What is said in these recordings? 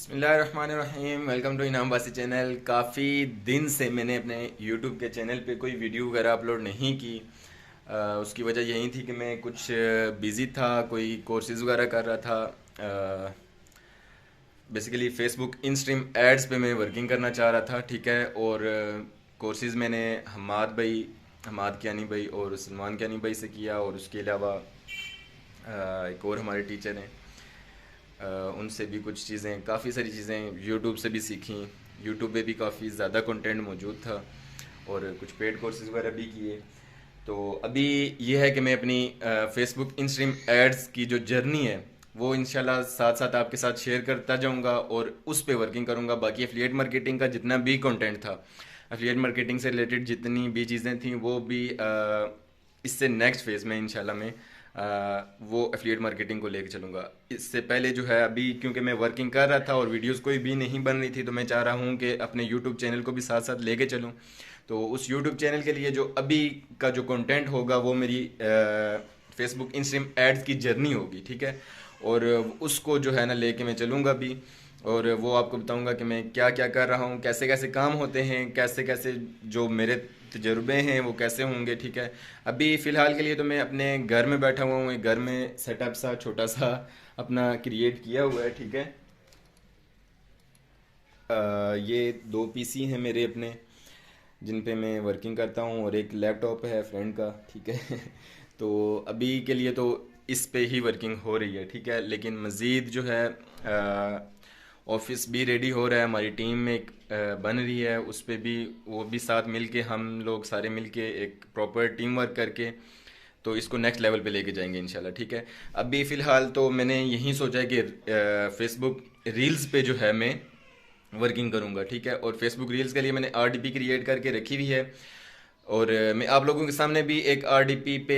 बिस्मिल्लाहिर्रहमानिर्रहीम। Welcome to इनाम वासी चैनल। काफ़ी दिन से मैंने अपने यूट्यूब के चैनल पे कोई वीडियो वगैरह अपलोड नहीं की। उसकी वजह यही थी कि मैं कुछ बिज़ी था, कोई कोर्सेज़ वगैरह कर रहा था। Basically Facebook in stream ads पे मैं वर्किंग करना चाह रहा था, ठीक है। और कोर्सेज़ मैंने हमाद कियानी भाई और सलमान कियानी भाई से किया, और उसके अलावा एक और हमारे टीचर हैं, उनसे भी कुछ चीज़ें, काफ़ी सारी चीज़ें यूट्यूब से भी सीखी। यूट्यूब पे भी काफ़ी ज़्यादा कंटेंट मौजूद था, और कुछ पेड कोर्सेज़ वगैरह भी किए। तो अभी ये है कि मैं अपनी फेसबुक इन स्ट्रीम एड्स की जो जर्नी है वो इंशाल्लाह साथ साथ आपके साथ शेयर करता जाऊंगा, और उस पे वर्किंग करूंगा। बाकी एफिलिएट मार्केटिंग का जितना भी कंटेंट था, एफिलिएट मार्केटिंग से रिलेटेड जितनी भी चीज़ें थी, वो भी इससे नेक्स्ट फेज़ में इंशाल्लाह मैं वो एफिलिएट मार्केटिंग को लेके चलूँगा। इससे पहले जो है, अभी क्योंकि मैं वर्किंग कर रहा था और वीडियोस कोई भी नहीं बन रही थी, तो मैं चाह रहा हूँ कि अपने यूट्यूब चैनल को भी साथ साथ लेके चलूँ। तो उस यूट्यूब चैनल के लिए जो अभी का जो कंटेंट होगा वो मेरी फेसबुक इंस्ट्रीम एड्स की जर्नी होगी, ठीक है। और उसको जो है ना लेके मैं चलूँगा भी, और वो आपको बताऊंगा कि मैं क्या क्या कर रहा हूँ, कैसे कैसे काम होते हैं, कैसे कैसे जो मेरे तजुर्बे हैं वो कैसे होंगे, ठीक है। अभी फ़िलहाल के लिए तो मैं अपने घर में बैठा हुआ हूँ, एक घर में सेटअप सा छोटा सा अपना क्रिएट किया हुआ है, ठीक है। ये दो पीसी हैं मेरे अपने, जिन पे मैं वर्किंग करता हूँ, और एक लैपटॉप है फ्रेंड का, ठीक है। तो अभी के लिए तो इस पे ही वर्किंग हो रही है, ठीक है। लेकिन मज़ीद जो है ऑफिस भी रेडी हो रहा है, हमारी टीम में एक बन रही है, उस पे भी वो भी साथ मिल के, हम लोग सारे मिल के एक प्रॉपर टीम वर्क करके तो इसको नेक्स्ट लेवल पे लेके जाएंगे इंशाल्लाह, ठीक है। अभी फ़िलहाल तो मैंने यही सोचा है कि फेसबुक रील्स पे जो है मैं वर्किंग करूंगा, ठीक है। और फेसबुक रील्स के लिए मैंने आरडीपी क्रिएट करके रखी हुई है, और मैं आप लोगों के सामने भी एक आरडीपी पे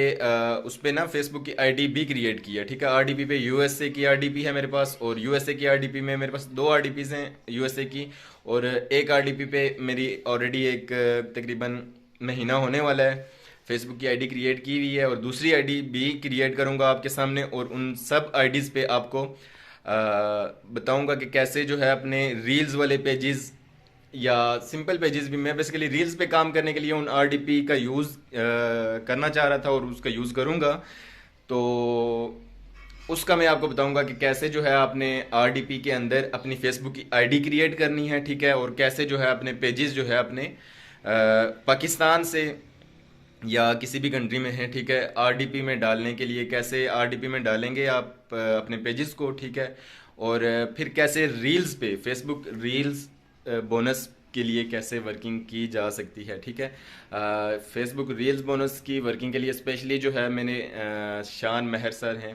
उस पे ना फेसबुक की आईडी भी क्रिएट की है, ठीक है। आरडीपी पे यूएसए की आरडीपी है मेरे पास, और यूएसए की आरडीपी में मेरे पास दो आरडीपीज हैं यूएसए की। और एक आरडीपी पे मेरी ऑलरेडी एक तकरीबन महीना होने वाला है फेसबुक की आईडी क्रिएट की हुई है, और दूसरी आईडी भी क्रिएट करूंगा आपके सामने, और उन सब आईडीज़ पे आपको बताऊंगा कि कैसे जो है अपने रील्स वाले पेजेस या सिंपल पेजेस भी, मैं बेसिकली रील्स पे काम करने के लिए उन आरडीपी का यूज़ करना चाह रहा था, और उसका यूज़ करूंगा। तो उसका मैं आपको बताऊंगा कि कैसे जो है आपने आरडीपी के अंदर अपनी फेसबुक की आईडी क्रिएट करनी है, ठीक है। और कैसे जो है अपने पेजेस जो है अपने पाकिस्तान से या किसी भी कंट्री में है, ठीक है, आरडीपी में डालने के लिए कैसे आरडीपी में डालेंगे आप अपने पेजेस को, ठीक है। और फिर कैसे रील्स पे फेसबुक रील्स बोनस के लिए कैसे वर्किंग की जा सकती है, ठीक है। फेसबुक रील्स बोनस की वर्किंग के लिए स्पेशली जो है मैंने शान महर सर हैं,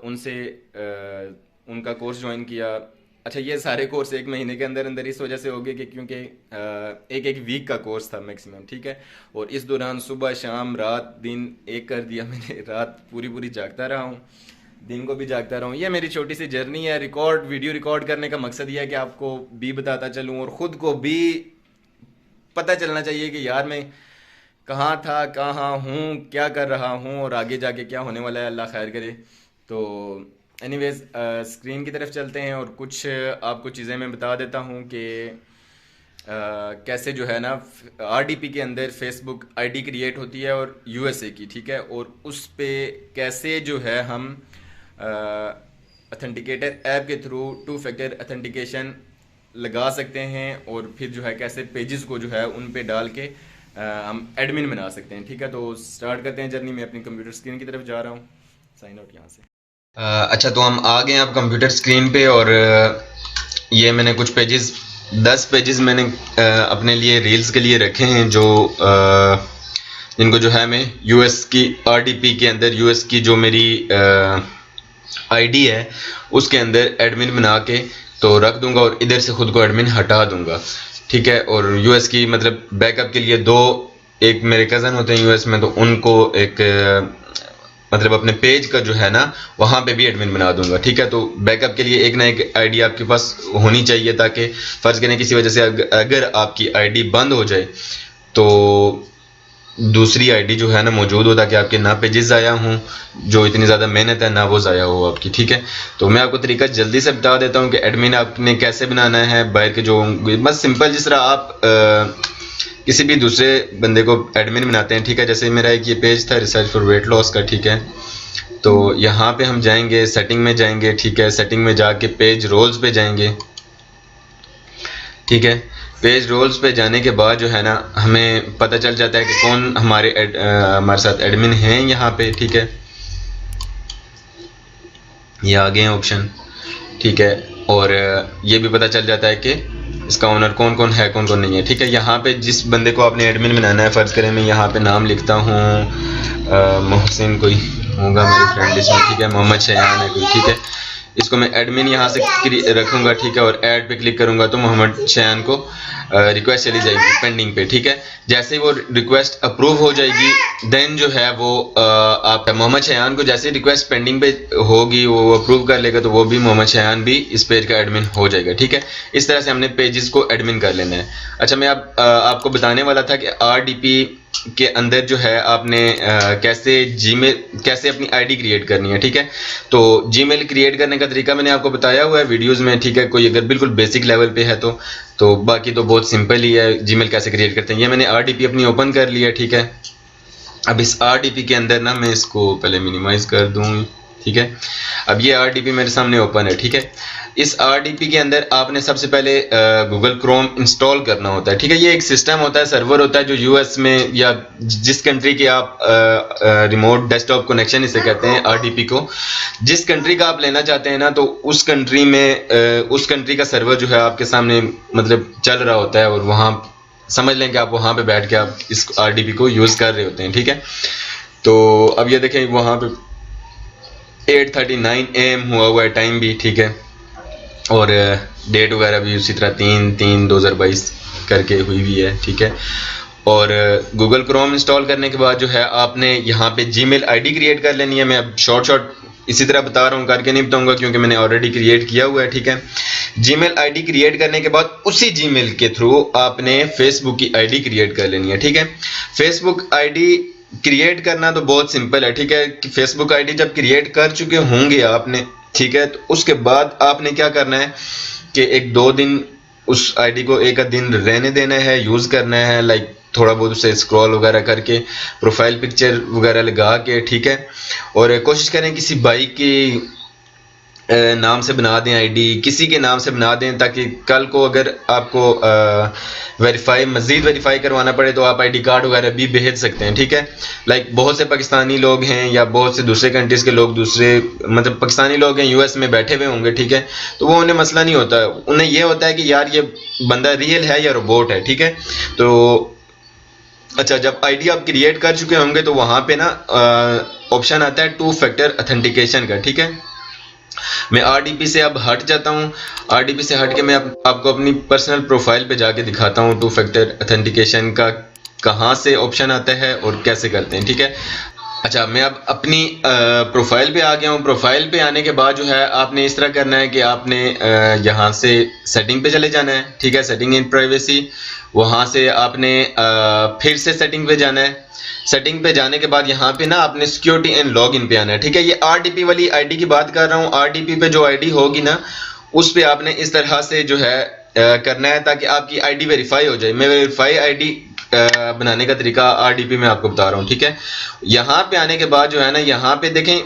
उनसे उनका कोर्स ज्वाइन किया। अच्छा, ये सारे कोर्स एक महीने के अंदर अंदर इस वजह से हो गए कि क्योंकि एक एक वीक का कोर्स था मैक्सिमम, ठीक है। और इस दौरान सुबह शाम रात दिन एक कर दिया मैंने, रात पूरी पूरी जागता रहा हूँ, दिन को भी जागता रहा हूँ। ये मेरी छोटी सी जर्नी है। वीडियो रिकॉर्ड करने का मकसद ये है कि आपको भी बताता चलूँ, और ख़ुद को भी पता चलना चाहिए कि यार मैं कहाँ था, कहाँ हूँ, क्या कर रहा हूँ, और आगे जाके क्या होने वाला है, अल्लाह खैर करे। तो एनीवेज स्क्रीन की तरफ चलते हैं, और कुछ आपको चीज़ें मैं बता देता हूँ कि कैसे जो है ना आरडीपी के अंदर फेसबुक आईडी क्रिएट होती है, और यूएसए की, ठीक है। और उस पे कैसे जो है हम अथेंटिकेटर ऐप के थ्रू टू फैक्टर अथेंटिकेशन लगा सकते हैं, और फिर जो है कैसे पेजेस को जो है उन पे डाल के हम एडमिन बना सकते हैं, ठीक है। तो स्टार्ट करते हैं जर्नी में। अपनी कंप्यूटर स्क्रीन की तरफ जा रहा हूँ, साइन आउट यहाँ से। अच्छा, तो हम आ गए हैं अब कंप्यूटर स्क्रीन पे, और ये मैंने कुछ पेजेस, 10 पेजेस मैंने अपने लिए रील्स के लिए रखे हैं, जो जिनको जो है मैं यूएस की आरडीपी के अंदर, यूएस की जो मेरी आईडी है उसके अंदर एडमिन बना के तो रख दूंगा, और इधर से खुद को एडमिन हटा दूंगा, ठीक है। और यूएस की मतलब बैकअप के लिए दो, एक मेरे कज़न होते हैं यूएस में, तो उनको एक मतलब अपने पेज का जो है ना वहाँ पे भी एडमिन बना दूंगा, ठीक है। तो बैकअप के लिए एक ना एक आईडी आपके पास होनी चाहिए, ताकि फ़र्ज़ करें किसी वजह से अगर आपकी आईडी बंद हो जाए तो दूसरी आईडी जो है ना मौजूद हो, ताकि आपके ना पेजेस ज़ाया हों, जो इतनी ज़्यादा मेहनत है ना वो ज़ाया हो आपकी, ठीक है। तो मैं आपको तरीका जल्दी से बता देता हूँ कि एडमिन आपने कैसे बनाना है। बाहर के जो बस सिंपल, जिस तरह आप किसी भी दूसरे बंदे को एडमिन बनाते हैं, ठीक है। जैसे मेरा एक ये पेज था रिसर्च फॉर वेट लॉस का, ठीक है। तो यहाँ पे हम जाएंगे, सेटिंग में जाएंगे, ठीक है। सेटिंग में जाके पेज रोल्स पे जाएंगे, ठीक है। पेज रोल्स पे जाने के बाद जो है ना हमें पता चल जाता है कि कौन हमारे साथ एडमिन हैं यहाँ पे, ठीक है। ये आ गए हैं ऑप्शन, ठीक है। और ये भी पता चल जाता है कि इसका ओनर कौन कौन है, कौन कौन नहीं है, ठीक है। यहाँ पे जिस बंदे को आपने एडमिन बनाना है, फ़र्ज़ करें मैं यहाँ पे नाम लिखता हूँ मोहसिन, कोई होगा मेरे फ्रेंड इसमें, ठीक है। मोहम्मद शयान है कोई, ठीक है। इसको मैं एडमिन यहाँ से रखूँगा, ठीक है। और ऐड पे क्लिक करूँगा तो मोहम्मद शयान को रिक्वेस्ट चली जाएगी पेंडिंग पे, ठीक है। जैसे ही वो रिक्वेस्ट अप्रूव हो जाएगी, देन जो है वो आप मोहम्मद शयान को जैसे ही रिक्वेस्ट पेंडिंग पे होगी, वो अप्रूव कर लेगा, तो वो भी मोहम्मद शयान भी इस पेज का एडमिन हो जाएगा, ठीक है। इस तरह से हमने पेजेस को एडमिन कर लेना है। अच्छा, मैं आपको बताने वाला था कि RDP के अंदर जो है आपने कैसे अपनी आईडी क्रिएट करनी है, ठीक है। तो जीमेल क्रिएट करने का तरीका मैंने आपको बताया हुआ है वीडियोस में, ठीक है। कोई अगर बिल्कुल बेसिक लेवल पे है तो बाकी तो बहुत सिंपल ही है, जीमेल कैसे क्रिएट करते हैं। ये मैंने RDP अपनी ओपन कर लिया, ठीक है। अब इस RDP के अंदर ना मैं इसको पहले मिनिमाइज कर दूँ, ठीक है। अब ये RDP मेरे सामने ओपन है, ठीक है। इस RDP के अंदर आपने सबसे पहले गूगल क्रोम इंस्टॉल करना होता है, ठीक है। ये एक सिस्टम होता है, सर्वर होता है, जो US में या जिस कंट्री के आप रिमोट डेस्कटॉप कनेक्शन इसे कहते हैं RDP को, जिस कंट्री का आप लेना चाहते हैं ना, तो उस कंट्री में उस कंट्री का सर्वर जो है आपके सामने मतलब चल रहा होता है, और वहाँ समझ लें कि आप वहाँ पे बैठ के आप इस RDP को यूज़ कर रहे होते हैं, ठीक है। तो अब ये देखें वहाँ पे 8:39 AM हुआ हुआ है टाइम भी, ठीक है। और डेट वगैरह भी उसी तरह 3/3/2022 करके हुई हुई है, ठीक है। और गूगल क्रोम इंस्टॉल करने के बाद जो है आपने यहाँ पे जीमेल आईडी क्रिएट कर लेनी है। मैं अब शॉर्ट इसी तरह बता रहा हूँ, करके नहीं बताऊँगा क्योंकि मैंने ऑलरेडी क्रिएट किया हुआ है, ठीक है। जीमेल आईडी क्रिएट करने के बाद उसी जीमेल के थ्रू आपने फेसबुक की आईडी क्रिएट कर लेनी है, ठीक है। फेसबुक आईडी क्रिएट करना तो बहुत सिंपल है, ठीक है। फेसबुक आईडी जब क्रिएट कर चुके होंगे आपने, ठीक है, तो उसके बाद आपने क्या करना है कि 1-2 दिन उस आईडी को एक दिन रहने देना है, यूज़ करना है, लाइक थोड़ा बहुत उसे स्क्रॉल वगैरह करके, प्रोफाइल पिक्चर वगैरह लगा के, ठीक है। और कोशिश करें किसी भाई की नाम से बना दें आईडी, किसी के नाम से बना दें, ताकि कल को अगर आपको मज़ीद वेरीफाई करवाना पड़े तो आप आईडी कार्ड वगैरह भी भेज सकते हैं, ठीक है। लाइक बहुत से पाकिस्तानी लोग हैं या बहुत से दूसरे कंट्रीज़ के लोग, दूसरे मतलब पाकिस्तानी लोग हैं US में बैठे हुए होंगे, ठीक है। तो वो उन्हें मसला नहीं होता, उन्हें ये होता है कि यार ये बंदा रियल है या रोबोट है, ठीक है। तो अच्छा, जब आईडी आप क्रिएट कर चुके होंगे तो वहाँ पे ना ऑप्शन आता है 2 फैक्टर ऑथेंटिकेशन का, ठीक है। मैं RDP से अब हट जाता हूँ। RDP से हट के मैं आपको अपनी पर्सनल प्रोफाइल पे जाके दिखाता हूँ 2 फैक्टर ऑथेंटिकेशन का कहाँ से ऑप्शन आता है और कैसे करते हैं, ठीक है। अच्छा, मैं अब अपनी प्रोफाइल पे आ गया हूँ। प्रोफाइल पे आने के बाद जो है आपने इस तरह करना है कि आपने यहाँ से सेटिंग पे चले जाना है, ठीक है। सेटिंग इन प्राइवेसी, वहाँ से आपने फिर से सेटिंग पे जाना है। सेटिंग पे जाने के बाद यहाँ पे ना आपने सिक्योरिटी एंड लॉगिन पे आना है, ठीक है। ये RDP वाली आईडी की बात कर रहा हूँ। RDP पे जो आईडी होगी ना, उस पे आपने इस तरह से जो है करना है ताकि आपकी आईडी वेरीफाई हो जाए। मैं वेरीफाई आईडी बनाने का तरीका RDP में आपको बता रहा हूँ, ठीक है। यहाँ पे आने के बाद जो है ना, यहाँ पे देखें,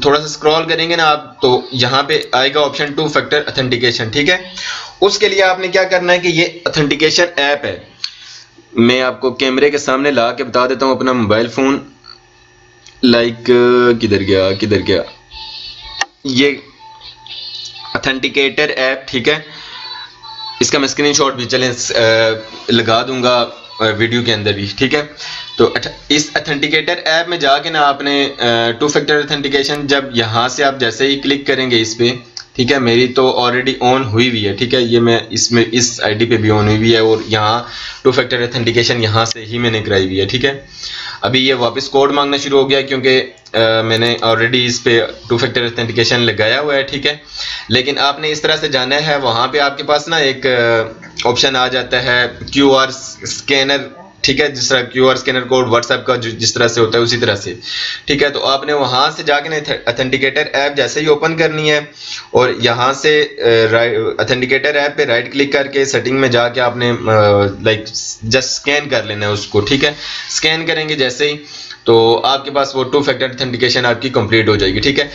थोड़ा सा स्क्रॉल करेंगे ना आप, तो यहाँ पे आएगा ऑप्शन 2 फैक्टर ऑथेंटिकेशन, ठीक है। उसके लिए आपने क्या करना है कि ये ऑथेंटिकेशन ऐप है। मैं आपको कैमरे के सामने ला के बता देता हूँ अपना मोबाइल फ़ोन, लाइक किधर गया ये ऑथेंटिकेटर ऐप, ठीक है। इसका मैं स्क्रीनशॉट भी चलें लगा दूंगा वीडियो के अंदर भी, ठीक है। तो इस ऑथेंटिकेटर ऐप में जाके ना आपने 2 फैक्टर ऑथेंटिकेशन, जब यहाँ से आप जैसे ही क्लिक करेंगे इस पे, ठीक है, मेरी तो ऑलरेडी ऑन हुई हुई है, ठीक है। ये मैं इसमें इस आईडी पे भी ऑन हुई हुई है और यहाँ 2 फैक्टर ऑथेंटिकेशन यहाँ से ही मैंने कराई हुई है, ठीक है। अभी ये वापस कोड मांगना शुरू हो गया क्योंकि मैंने ऑलरेडी इस पे 2 फैक्टर ऑथेंटिकेशन लगाया हुआ है, ठीक है। लेकिन आपने इस तरह से जाना है, वहाँ पे आपके पास ना एक ऑप्शन आ जाता है QR स्कैनर, ठीक है, जिस तरह क्यूआर स्कैनर कोड व्हाट्सएप का जिस तरह से होता है उसी तरह से, ठीक है। तो आपने वहां से जाके ना ऑथेंटिकेटर ऐप जैसे ही ओपन करनी है और यहाँ से ऑथेंटिकेटर ऐप पे राइट क्लिक करके सेटिंग में जाके आपने लाइक जस्ट स्कैन कर लेना है उसको, ठीक है। स्कैन करेंगे जैसे ही तो आपके पास वो 2 फैक्टर ऑथेंटिकेशन आपकी कंप्लीट हो जाएगी, ठीक है।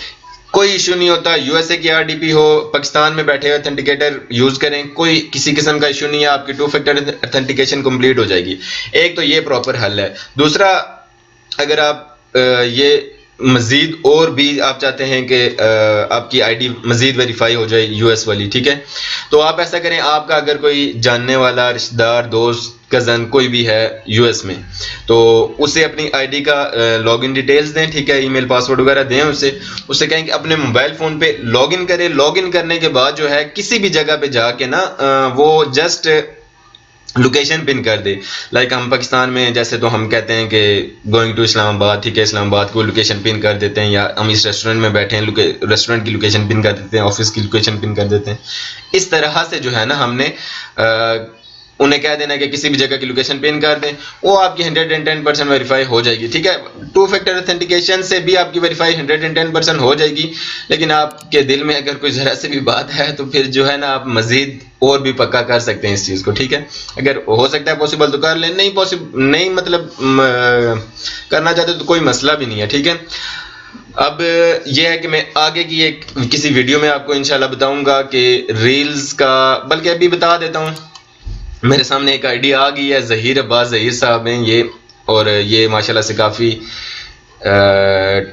कोई इशू नहीं होता, यूएसए की आरडीपी हो, पाकिस्तान में बैठे हुए ऑथेंटिकेटर यूज करें, कोई किसी किस्म का इशू नहीं है, आपकी 2 फैक्टर ऑथेंटिकेशन कंप्लीट हो जाएगी। एक तो ये प्रॉपर हल है। दूसरा, अगर आप ये मजीद और भी आप चाहते हैं कि आपकी आईडी मजीद वेरीफाई हो जाए यूएस वाली, ठीक है, तो आप ऐसा करें, आपका अगर कोई जानने वाला रिश्तेदार दोस्त कज़न कोई भी है यूएस में, तो उसे अपनी आईडी का लॉगिन डिटेल्स दें, ठीक है, ईमेल पासवर्ड वगैरह दें उससे कहें कि अपने मोबाइल फ़ोन पे लॉगिन करे। लॉगिन करने के बाद जो है किसी भी जगह पे जाके ना वो जस्ट लोकेशन पिन कर दे। लाइक हम पाकिस्तान में जैसे तो हम कहते हैं कि गोइंग टू इस्लामाबाद, ठीक है, इस्लामाबाद को लोकेशन पिन कर देते हैं, या हम इस रेस्टोरेंट में बैठे हैं रेस्टोरेंट की लोकेशन पिन कर देते हैं, ऑफिस की लोकेशन पिन कर देते हैं। इस तरह से जो है ना हमने उन्हें कह देना कि किसी भी जगह की लोकेशन पिन कर दें, वो आपकी 110% वेरीफाई हो जाएगी, ठीक है। 2 फैक्टर ऑथेंटिकेशन से भी आपकी वेरीफाई 110% हो जाएगी, लेकिन आपके दिल में अगर कोई ज़रा से भी बात है तो फिर जो है ना आप मज़ीद और भी पक्का कर सकते हैं इस चीज़ को, ठीक है। अगर हो सकता है पॉसिबल तो कर लें, नहीं पॉसिबल नहीं मतलब करना चाहते तो कोई मसला भी नहीं है, ठीक है। अब यह है कि मैं आगे की एक किसी वीडियो में आपको इंशाल्लाह बताऊंगा कि रील्स का, बल्कि अभी बता देता हूँ। मेरे सामने एक आईडी आ गई है, ज़हीर अब्बास ज़हीर साहब हैं ये, और ये माशाल्लाह से काफ़ी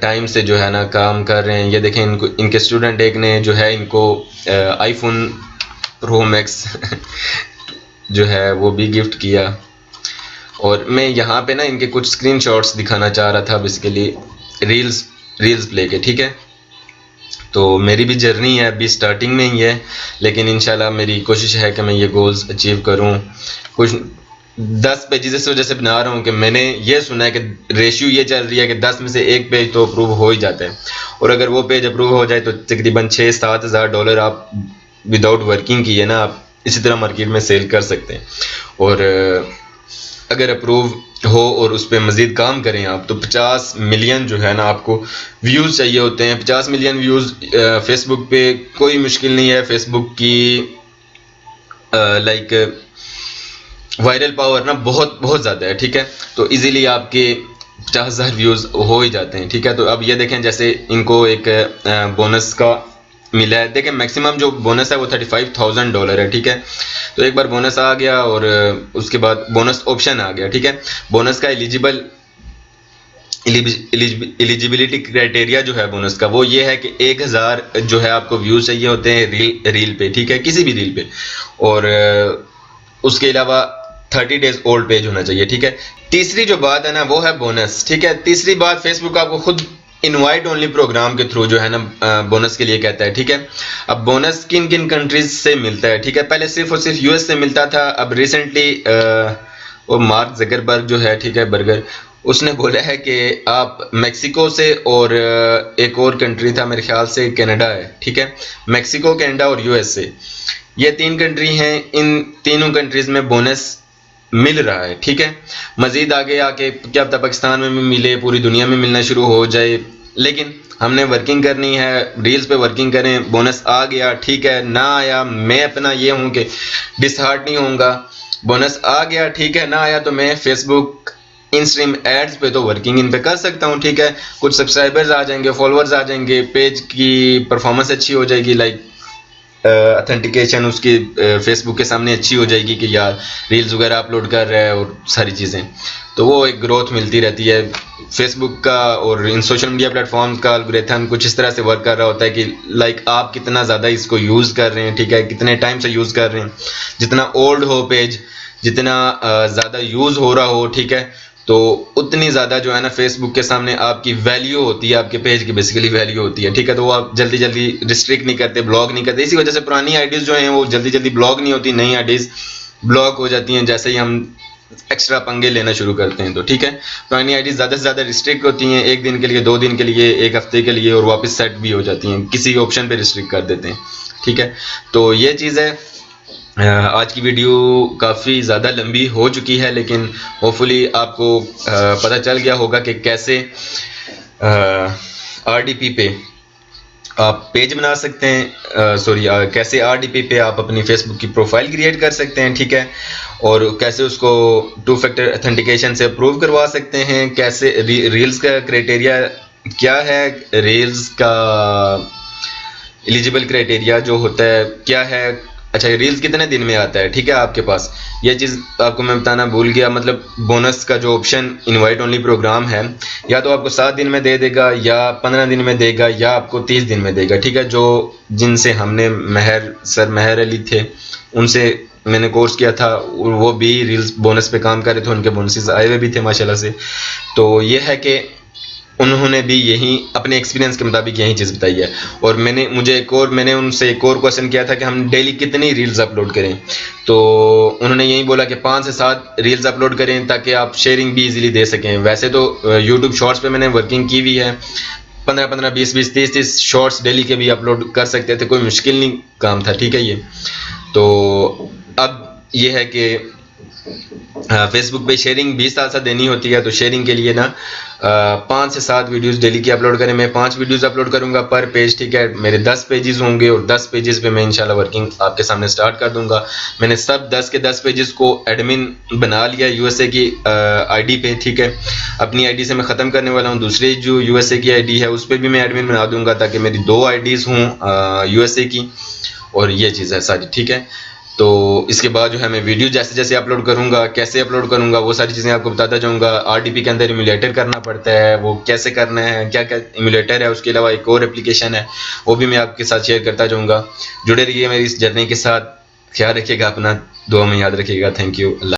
टाइम से जो है ना काम कर रहे हैं। ये देखें, इनको इनके स्टूडेंट एक ने जो है इनको आईफोन प्रो मैक्स जो है वो भी गिफ्ट किया, और मैं यहाँ पे ना इनके कुछ स्क्रीनशॉट्स दिखाना चाह रहा था बेसिकली रील्स प्ले के, ठीक है। तो मेरी भी जर्नी है, अभी स्टार्टिंग में ही है, लेकिन इंशाल्लाह मेरी कोशिश है कि मैं ये गोल्स अचीव करूं। कुछ 10 पेजेस इस वजह से बना रहा हूं कि मैंने ये सुना है कि रेशियो ये चल रही है कि 10 में से एक पेज तो अप्रूव हो ही जाता है, और अगर वो पेज अप्रूव हो जाए तो तकरीबन 6-7 हज़ार डॉलर आप विदाउट वर्किंग किए ना आप इसी तरह मार्केट में सेल कर सकते हैं। और अगर अप्रूव हो और उस पर मज़ीद काम करें आप, तो 50 मिलियन जो है ना आपको व्यूज़ चाहिए होते हैं। 50 मिलियन व्यूज़ फेसबुक पे कोई मुश्किल नहीं है। फेसबुक की लाइक वायरल पावर ना बहुत बहुत ज़्यादा है, ठीक है। तो इजीली आपके 50,000 व्यूज़ हो ही जाते हैं, ठीक है। तो अब ये देखें, जैसे इनको एक बोनस का मिला है। देखें, मैक्सिमम जो बोनस है वो $35,000 है, ठीक है। तो एक बार बोनस आ गया और उसके बाद बोनस ऑप्शन आ गया, ठीक है। बोनस का एलिजिबिलिटी क्राइटेरिया जो है बोनस का, वो ये है कि 1000 जो है आपको व्यूज चाहिए होते हैं रील पे, ठीक है, किसी भी रील पे, और उसके अलावा 30 डेज ओल्ड पेज होना चाहिए, ठीक है। तीसरी जो बात है ना वो है बोनस, ठीक है। तीसरी बात, फेसबुक आपको खुद इनवाइट ओनली प्रोग्राम के थ्रू जो है ना बोनस के लिए कहता है, ठीक है। अब बोनस किन किन कंट्रीज से मिलता है, ठीक है। पहले सिर्फ और सिर्फ यूएस से मिलता था, अब रिसेंटली वो मार्क ज़करबर्ग जो है, ठीक है, बर्गर, उसने बोला है कि आप मेक्सिको से, और एक और कंट्री था मेरे ख्याल से कनाडा है, ठीक है। मेक्सिको, कनाडा और यूएस से, ये 3 कंट्री हैं। इन तीनों कंट्रीज में बोनस मिल रहा है, ठीक है। मजीद आगे आके क्या पता पाकिस्तान में भी मिले, पूरी दुनिया में मिलना शुरू हो जाए, लेकिन हमने वर्किंग करनी है, रील्स पे वर्किंग करें। बोनस आ गया, ठीक है, ना आया, मैं अपना ये हूँ कि डिसहार्ट नहीं होऊंगा। बोनस आ गया, ठीक है, ना आया तो मैं फेसबुक इंस्ट्रीम एड्स पे तो वर्किंग इन पे कर सकता हूँ, ठीक है। कुछ सब्सक्राइबर्स आ जाएंगे, फॉलोअर्स आ जाएंगे, पेज की परफॉर्मेंस अच्छी हो जाएगी, लाइक ऑथेंटिकेशन उसकी फेसबुक के सामने अच्छी हो जाएगी कि यार रील्स वगैरह अपलोड कर रहा है और सारी चीज़ें, तो वो एक ग्रोथ मिलती रहती है। फेसबुक का और इन सोशल मीडिया प्लेटफॉर्म्स का एल्गोरिथम कुछ इस तरह से वर्क कर रहा होता है कि लाइक आप कितना ज़्यादा इसको यूज़ कर रहे हैं, ठीक है, कितने टाइम से यूज़ कर रहे हैं, जितना ओल्ड हो पेज, जितना ज़्यादा यूज़ हो रहा हो, ठीक है, तो उतनी ज़्यादा जो है ना फेसबुक के सामने आपकी वैल्यू होती है, आपके पेज की बेसिकली वैल्यू होती है, ठीक है। तो वो आप जल्दी जल्दी रिस्ट्रिक्ट नहीं करते, ब्लॉक नहीं करते। इसी वजह से पुरानी आईडीज़ जो हैं वो जल्दी जल्दी ब्लॉक नहीं होती, नई आईडीज़ ब्लॉक हो जाती हैं जैसे ही हम एक्स्ट्रा पंगे लेना शुरू करते हैं, तो ठीक है। पुरानी आईडीज़ ज़्यादा से ज़्यादा रिस्ट्रिक्ट होती हैं, 1 दिन के लिए, 2 दिन के लिए, 1 हफ्ते के लिए, और वापस सेट भी हो जाती हैं, किसी ऑप्शन पर रिस्ट्रिक्ट कर देते हैं, ठीक है। तो ये चीज़ है। आज की वीडियो काफ़ी ज़्यादा लंबी हो चुकी है, लेकिन होपफुली आपको पता चल गया होगा कि कैसे आरडीपी पे आप पेज बना सकते हैं, सॉरी कैसे आरडीपी पे आप अपनी फेसबुक की प्रोफाइल क्रिएट कर सकते हैं, ठीक है। और कैसे उसको 2 फैक्टर ऑथेंटिकेशन से अप्रूव करवा सकते हैं, कैसे रील्स का क्राइटेरिया क्या है, रील्स का एलिजिबल क्राइटेरिया जो होता है क्या है, अच्छा रील्स कितने दिन में आता है, ठीक है आपके पास। ये चीज़ आपको मैं बताना भूल गया, मतलब बोनस का जो ऑप्शन इनवाइट ओनली प्रोग्राम है, या तो आपको 7 दिन में दे देगा, या 15 दिन में देगा, या आपको 30 दिन में देगा, ठीक है। जो जिनसे हमने सर महर अली थे, उनसे मैंने कोर्स किया था, वो भी रील्स बोनस पे काम कर रहे थे, उनके बोनसेस आए हुए भी थे माशाल्लाह से। तो ये है कि उन्होंने भी यही अपने एक्सपीरियंस के मुताबिक यही चीज़ बताई है। और मैंने उनसे एक और क्वेश्चन किया था कि हम डेली कितनी रील्स अपलोड करें, तो उन्होंने यही बोला कि 5 से 7 रील्स अपलोड करें ताकि आप शेयरिंग भी इजीली दे सकें। वैसे तो यूट्यूब शॉर्ट्स पे मैंने वर्किंग की हुई है, 15-15, 20-20, 30-30 शॉर्ट्स डेली के भी अपलोड कर सकते थे, कोई मुश्किल नहीं काम था, ठीक है ये। तो अब ये है कि फेसबुक पे शेयरिंग भी साथ साथ देनी होती है, तो शेयरिंग के लिए ना 5 से 7 वीडियोस डेली की अपलोड करें। मैं 5 वीडियोस अपलोड करूंगा पर पेज, ठीक है। मेरे 10 पेजेस होंगे और 10 पेजेस पे मैं इंशाल्लाह वर्किंग आपके सामने स्टार्ट कर दूंगा। मैंने सब 10 के 10 पेजेस को एडमिन बना लिया यूएसए की आईडी पे, ठीक है। अपनी आईडी से मैं ख़त्म करने वाला हूँ, दूसरी जो यूएसए की आईडी है उस पर भी मैं एडमिन बना दूंगा ताकि मेरी 2 आईडीज़ हों यूएसए की, और ये चीज़ है सारी, ठीक है। तो इसके बाद जो है मैं वीडियो जैसे जैसे अपलोड करूंगा, कैसे अपलोड करूंगा, वो सारी चीज़ें आपको बताता जाऊंगा। आरडीपी के अंदर इम्यूलेटर करना पड़ता है, वो कैसे करना है, क्या क्या इम्यूलेटर है, उसके अलावा एक और एप्लीकेशन है, वो भी मैं आपके साथ शेयर करता जाऊंगा। जुड़े रहिए मेरी इस जर्नी के साथ। ख्याल रखिएगा अपना, दुआ में याद रखिएगा। Thank you. अल्लाह।